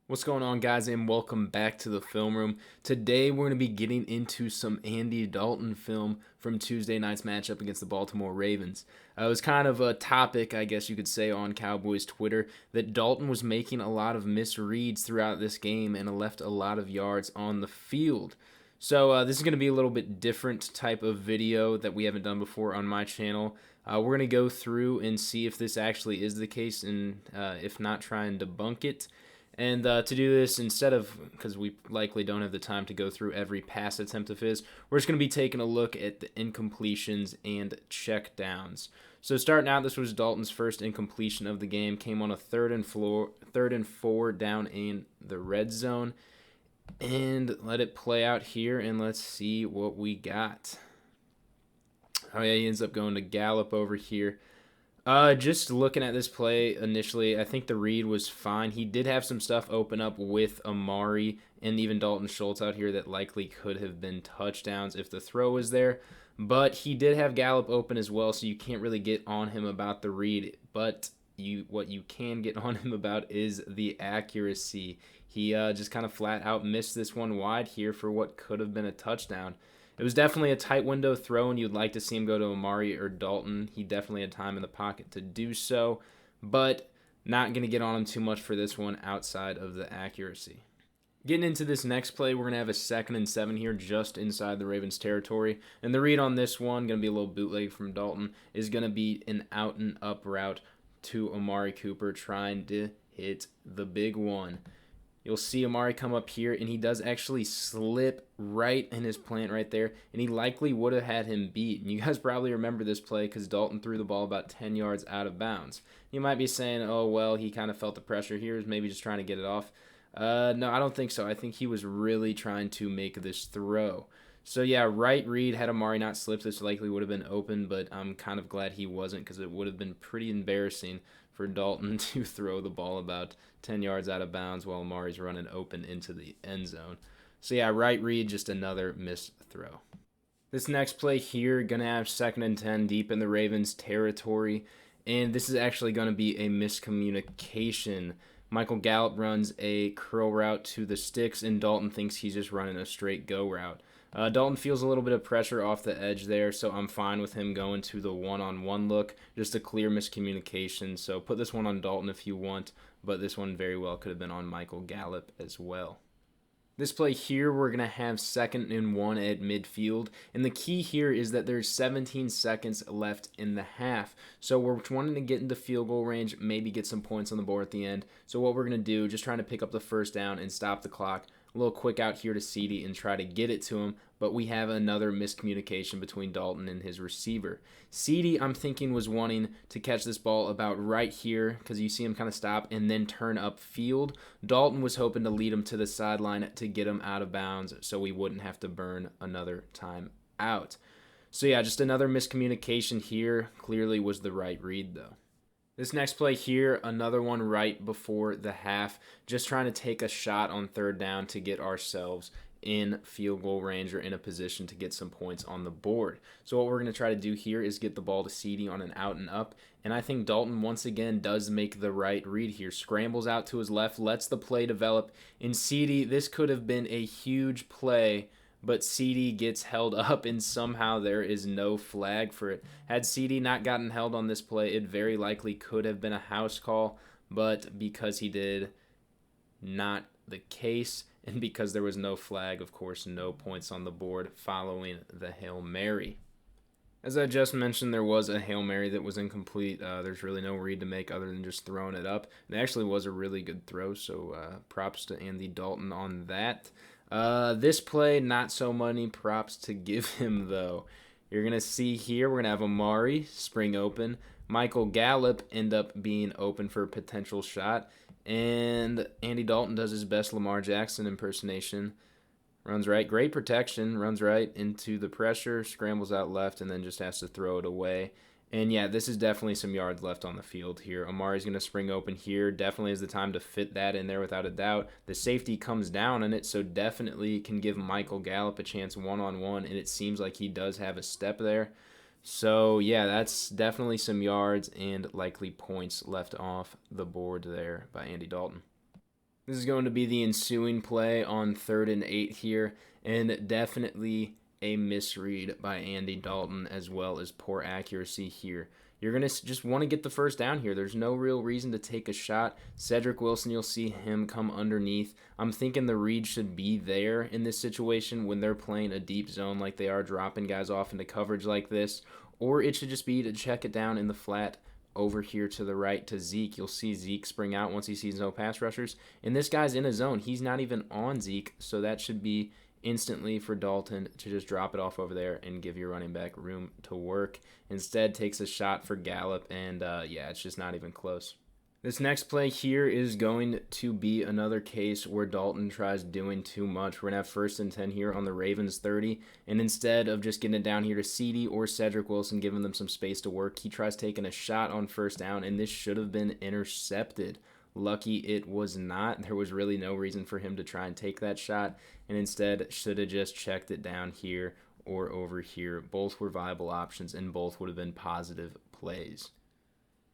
What's going on, guys, and welcome back to the film room. Today we're going to be getting into some Andy Dalton film from Tuesday night's matchup against the Baltimore Ravens. It was kind of a topic, I guess you could say, on Cowboys Twitter that Dalton was making a lot of misreads throughout this game and left a lot of yards on the field. So this is going to be a little bit different type of video that we haven't done before on my channel. We're going to go through and see if this actually is the case, and if not, try and debunk it. And to do this, instead of, because we likely don't have the time to go through every pass attempt of his, we're just going to be taking a look at the incompletions and check downs. So starting out, this was Dalton's first incompletion of the game. Came on a third and 4 down in the red zone. And let it play out here, and let's see what we got. Oh yeah, he ends up going to Gallup over here. Just looking at this play initially, I think the read was fine. He did have some stuff open up with Amari and even Dalton Schultz out here that likely could have been touchdowns if the throw was there. But he did have Gallup open as well, so you can't really get on him about the read. But what you can get on him about is the accuracy. He just kind of flat out missed this one wide here for what could have been a touchdown. It was definitely a tight window throw, and you'd like to see him go to Amari or Dalton. He definitely had time in the pocket to do so, but not going to get on him too much for this one outside of the accuracy. Getting into this next play, we're going to have a 2nd and 7 here just inside the Ravens territory. And the read on this one, going to be a little bootleg from Dalton, is going to be an out and up route to Amari Cooper trying to hit the big one. You'll see Amari come up here, and he does actually slip right in his plant right there, and he likely would have had him beat. And you guys probably remember this play because Dalton threw the ball about 10 yards out of bounds. You might be saying, oh, well, he kind of felt the pressure here, maybe just trying to get it off. No, I don't think so. I think he was really trying to make this throw. So, yeah, right read. Had Amari not slipped, this likely would have been open, but I'm kind of glad he wasn't because it would have been pretty embarrassing for Dalton to throw the ball about 10 yards out of bounds while Amari's running open into the end zone. So, yeah, right read, just another missed throw. This next play here, going to have 2nd and 10 deep in the Ravens territory, and this is actually going to be a miscommunication. Michael Gallup runs a curl route to the sticks, and Dalton thinks he's just running a straight go route. Dalton feels a little bit of pressure off the edge there, so I'm fine with him going to the one-on-one look. Just a clear miscommunication, so put this one on Dalton if you want, but this one very well could have been on Michael Gallup as well. This play here, we're going to have 2nd and 1 at midfield, and the key here is that there's 17 seconds left in the half, so we're wanting to get into field goal range, maybe get some points on the board at the end. So what we're going to do, just trying to pick up the first down and stop the clock. A little quick out here to CD and try to get it to him, but we have another miscommunication between Dalton and his receiver. CD, I'm thinking, was wanting to catch this ball about right here because you see him kind of stop and then turn upfield. Dalton was hoping to lead him to the sideline to get him out of bounds so we wouldn't have to burn another time out. So yeah, just another miscommunication here. Clearly was the right read though. This next play here, another one right before the half, just trying to take a shot on 3rd down to get ourselves in field goal range or in a position to get some points on the board. So what we're going to try to do here is get the ball to CD on an out and up, and I think Dalton once again does make the right read here. Scrambles out to his left, lets the play develop, and CD, this could have been a huge play, but CD gets held up, and somehow there is no flag for it. Had CD not gotten held on this play, it very likely could have been a house call, but because he did, not the case, and because there was no flag, of course, no points on the board following the Hail Mary. As I just mentioned, there was a Hail Mary that was incomplete. There's really no read to make other than just throwing it up. It actually was a really good throw, so props to Andy Dalton on that. This play, not so many props to give him, though. You're going to see here, we're going to have Amari spring open. Michael Gallup end up being open for a potential shot. And Andy Dalton does his best Lamar Jackson impersonation. Runs right, great protection, runs right into the pressure, scrambles out left, and then just has to throw it away. And yeah, this is definitely some yards left on the field here. Amari's going to spring open here. Definitely is the time to fit that in there without a doubt. The safety comes down on it, so definitely can give Michael Gallup a chance one-on-one, and it seems like he does have a step there. So yeah, that's definitely some yards and likely points left off the board there by Andy Dalton. This is going to be the ensuing play on 3rd and 8 here, and definitely a misread by Andy Dalton as well as poor accuracy here. You're going to just want to get the first down here. There's no real reason to take a shot. Cedric Wilson, you'll see him come underneath. I'm thinking the read should be there in this situation when they're playing a deep zone like they are, dropping guys off into coverage like this, or it should just be to check it down in the flat over here to the right to Zeke. You'll see Zeke spring out once he sees no pass rushers. And this guy's in a zone. He's not even on Zeke, so that should be instantly for Dalton to just drop it off over there and give your running back room to work. Instead, takes a shot for Gallup, and yeah, it's just not even close. This next play here is going to be another case where Dalton tries doing too much. We're going to have 1st and 10 here on the Ravens 30, and instead of just getting it down here to CD or Cedric Wilson, giving them some space to work, he tries taking a shot on 1st down, and this should have been intercepted. Lucky it was not. There was really no reason for him to try and take that shot, and instead should have just checked it down here or over here. Both were viable options, and both would have been positive plays.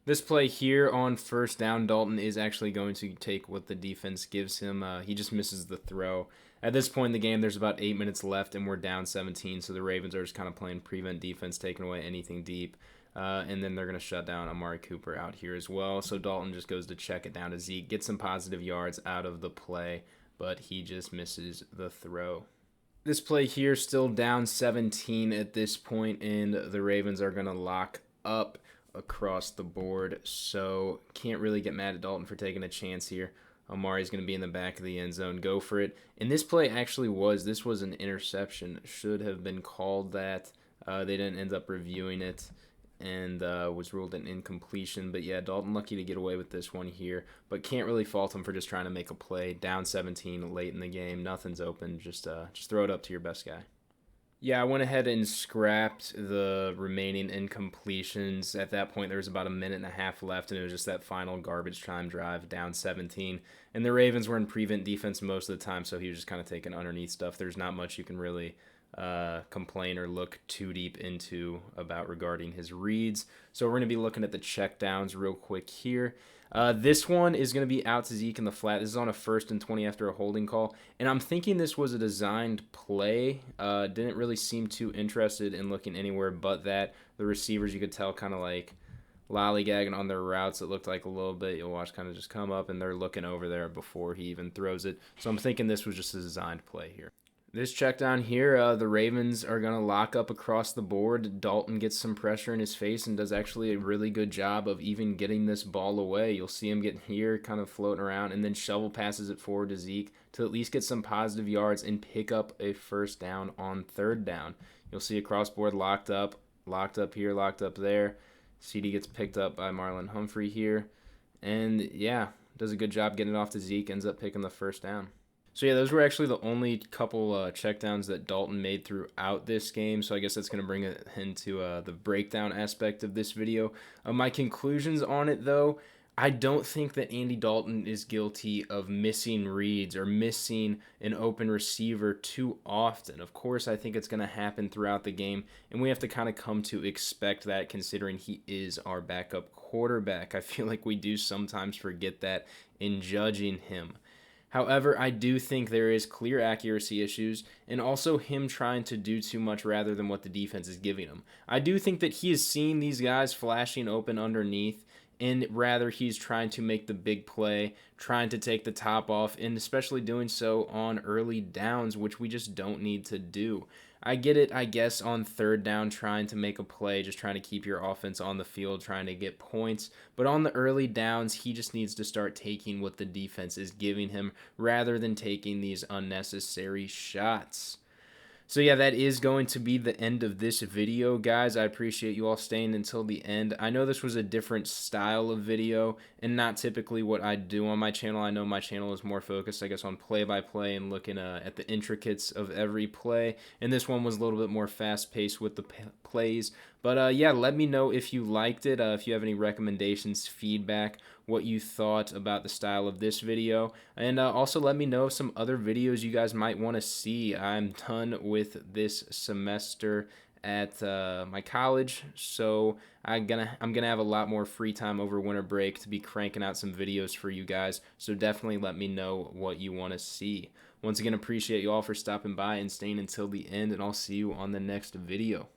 This play here on 1st down, Dalton is actually going to take what the defense gives him. He just misses the throw. At this point in the game, there's about 8 minutes left, and we're down 17, so the Ravens are just kind of playing prevent defense, taking away anything deep. And then they're going to shut down Amari Cooper out here as well. So Dalton just goes to check it down to Zeke, get some positive yards out of the play, but he just misses the throw. This play here still down 17 at this point, and the Ravens are going to lock up across the board, so can't really get mad at Dalton for taking a chance here. Amari's going to be in the back of the end zone. Go for it. And this play actually this was an interception. Should have been called that. They didn't end up reviewing it and was ruled an incompletion. But yeah, Dalton lucky to get away with this one here, but can't really fault him for just trying to make a play. Down 17 late in the game. Nothing's open. Just throw it up to your best guy. Yeah, I went ahead and scrapped the remaining incompletions. At that point, there was about a minute and a half left, and it was just that final garbage time drive, down 17. And the Ravens were in prevent defense most of the time, so he was just kind of taking underneath stuff. There's not much you can really complain or look too deep into about regarding his reads. So we're going to be looking at the checkdowns real quick here. This one is going to be out to Zeke in the flat. This is on a 1st and 20 after a holding call. And I'm thinking this was a designed play. Didn't really seem too interested in looking anywhere but that. The receivers, you could tell, kind of like lollygagging on their routes. It looked like a little bit. You'll watch kind of just come up, and they're looking over there before he even throws it. So I'm thinking this was just a designed play here. This check down here, the Ravens are going to lock up across the board. Dalton gets some pressure in his face and does actually a really good job of even getting this ball away. You'll see him get here, kind of floating around, and then shovel passes it forward to Zeke to at least get some positive yards and pick up a 1st down on 3rd down. You'll see a cross-board locked up here, locked up there. CD gets picked up by Marlon Humphrey here. And yeah, does a good job getting it off to Zeke, ends up picking the 1st down. So yeah, those were actually the only couple checkdowns that Dalton made throughout this game. So I guess that's going to bring it into the breakdown aspect of this video. My conclusions on it, though, I don't think that Andy Dalton is guilty of missing reads or missing an open receiver too often. Of course, I think it's going to happen throughout the game, and we have to kind of come to expect that considering he is our backup quarterback. I feel like we do sometimes forget that in judging him. However, I do think there is clear accuracy issues and also him trying to do too much rather than what the defense is giving him. I do think that he is seeing these guys flashing open underneath, and rather he's trying to make the big play, trying to take the top off, and especially doing so on early downs, which we just don't need to do. I get it, I guess, on 3rd down, trying to make a play, just trying to keep your offense on the field, trying to get points. But on the early downs, he just needs to start taking what the defense is giving him rather than taking these unnecessary shots. So yeah, that is going to be the end of this video, guys. I appreciate you all staying until the end. I know this was a different style of video and not typically what I do on my channel. I know my channel is more focused, I guess, on play-by-play and looking at the intricacies of every play. And this one was a little bit more fast-paced with the plays. But yeah, let me know if you liked it, if you have any recommendations, feedback, what you thought about the style of this video. And also let me know some other videos you guys might want to see. I'm done with this semester at my college, so I'm gonna have a lot more free time over winter break to be cranking out some videos for you guys. So definitely let me know what you want to see. Once again, appreciate you all for stopping by and staying until the end, and I'll see you on the next video.